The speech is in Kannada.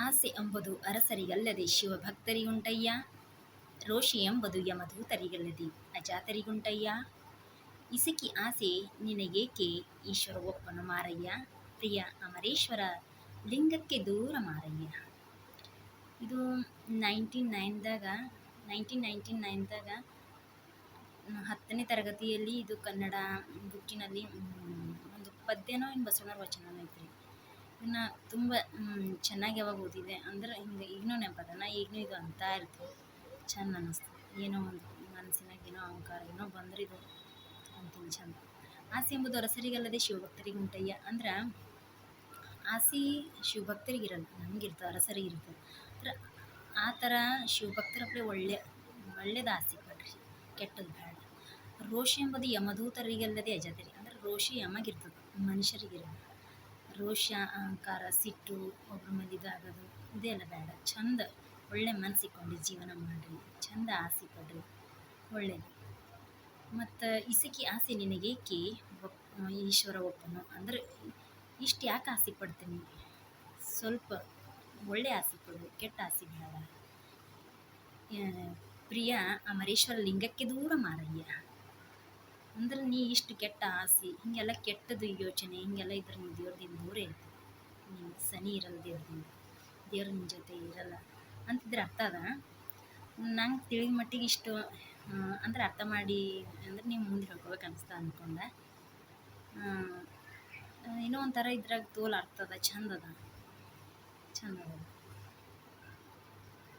ಆಸೆ ಎಂಬುದು ಅರಸರಿಗಲ್ಲದೆ ಶಿವಭಕ್ತರಿಗುಂಟಯ್ಯ, ರೋಷಿ ಎಂಬುದು ಯಮದೂತರಿಗಲ್ಲದೆ ಅಜಾತರಿಗುಂಟಯ್ಯ. ಇಸಕಿ ಆಸೆ ನಿನಗೇಕೆ ಈಶ್ವರ ಒಪ್ಪನು ಮಾರಯ್ಯ, ಪ್ರಿಯ ಅಮರೇಶ್ವರ ಲಿಂಗಕ್ಕೆ ದೂರ ಮಾರಯ್ಯ. ಇದು 1999ದಾಗ 10ನೇ ತರಗತಿಯಲ್ಲಿ ಇದು ಕನ್ನಡ ಬುಕ್ಕಿನಲ್ಲಿ ಒಂದು ಪದ್ಯನೋ ಇನ್ನು ಬಸವಣ್ಣರ ವಚನನೋ ಐತ್ರಿ. ಇದನ್ನು ತುಂಬ ಚೆನ್ನಾಗಿ ಯಾವಾಗ ಓದಿದೆ ಅಂದ್ರೆ ಹಿಂಗೆ ಈಗಲೂ ನೆನಪದ. ನಾ ಈಗಲೂ ಇದು ಅಂತ ಇರ್ತೀವಿ, ಚಂದ ಅನ್ನಿಸ್ತು. ಏನೋ ಒಂದು ಮನಸ್ಸಿನಾಗ ಏನೋ ಅಹಂಕಾರ ಏನೋ ಬಂದ್ರೆ ಇದು ಅಂತೀನಿ ಚಂದ. ಆಸೆ ಎಂಬುದು ಅರಸರಿಗಲ್ಲದೆ ಶಿವಭಕ್ತರಿಗುಂಟಯ್ಯ ಅಂದ್ರೆ ಆಸೆ ಶಿವಭಕ್ತರಿಗಿರಲ್ಲ, ನಮಗಿರ್ತದೆ, ಅರಸರಿಗಿರ್ತದೆ. ಅಂದ್ರೆ ಆ ಥರ ಶಿವಭಕ್ತರಪ್ಪಲೆ ಒಳ್ಳೇದು ಆಸೆ ಪಡ್ರಿ, ಕೆಟ್ಟದ್ದು ಬೇಡ. ರೋಷಿ ಎಂಬುದು ಯಮದೂತರಿಗಲ್ಲದೆ ಅಜಾತರಿ ಅಂದ್ರೆ ರೋಷಿ ಯಮಗಿರ್ತದೆ, ಮನುಷ್ಯರಿಗಿರಲ್ಲ. ರೋಷ, ಅಹಂಕಾರ, ಸಿಟ್ಟು, ಒಬ್ಬರ ಮೇಲೆ ಇದಾಗೋದು ಇದೆಲ್ಲ ಬೇಡ. ಚಂದ ಒಳ್ಳೆ ಮನಸ್ಸಿಕೊಂಡು ಜೀವನ ಮಾಡಿರಿ, ಚಂದ ಆಸೆ ಪಡ್ರಿ, ಒಳ್ಳೆಯದು. ಮತ್ತು ಇಸಕಿ ಆಸೆ ನಿನಗೇಕೆ ಈಶ್ವರ ಒಪ್ಪನು ಅಂದ್ರೆ ಇಷ್ಟು ಯಾಕೆ ಆಸೆ ಪಡ್ತೀನಿ, ಸ್ವಲ್ಪ ಒಳ್ಳೆ ಆಸೆ ಪಡು, ಕೆಟ್ಟ ಆಸೆ ಬೇಡ. ಪ್ರಿಯ ಅಮರೇಶ್ವರ ಲಿಂಗಕ್ಕೆ ದೂರ ಮಾರಯ್ಯ ಅಂದ್ರೆ ನೀ ಇಷ್ಟು ಕೆಟ್ಟ ಆಸೆ ಹೀಗೆಲ್ಲ ಕೆಟ್ಟದ್ದು ಯೋಚನೆ ಹಿಂಗೆಲ್ಲ ಇದ್ರೆ ನೀವು ದೇವ್ರದಿಂದ ದೂರ ಇರ್ತೀವಿ, ನೀವು ಸನಿ ಇರಲ್ಲ ದೇವ್ರದಿಂದ, ದೇವ್ರ ನಿಮ್ಮ ಜೊತೆ ಇರಲ್ಲ ಅಂತಿದ್ರೆ ಅರ್ಥ ಅದ. ನಂಗೆ ತಿಳಿದ ಮಟ್ಟಿಗೆ ಇಷ್ಟು ಅಂದ್ರೆ ಅರ್ಥ ಮಾಡಿ ಅಂದ್ರೆ ನೀವು ಮುಂದೆ ಹೇಳ್ಕೊಬೇಕು ಅನಿಸ್ತಾ ಅಂದ್ಕೊಂಡೆ. ಇನ್ನೂ ಒಂಥರ ಇದ್ರಾಗ ತೋಲ್ ಅರ್ಥ ಅದ, ಚಂದ ಅದ.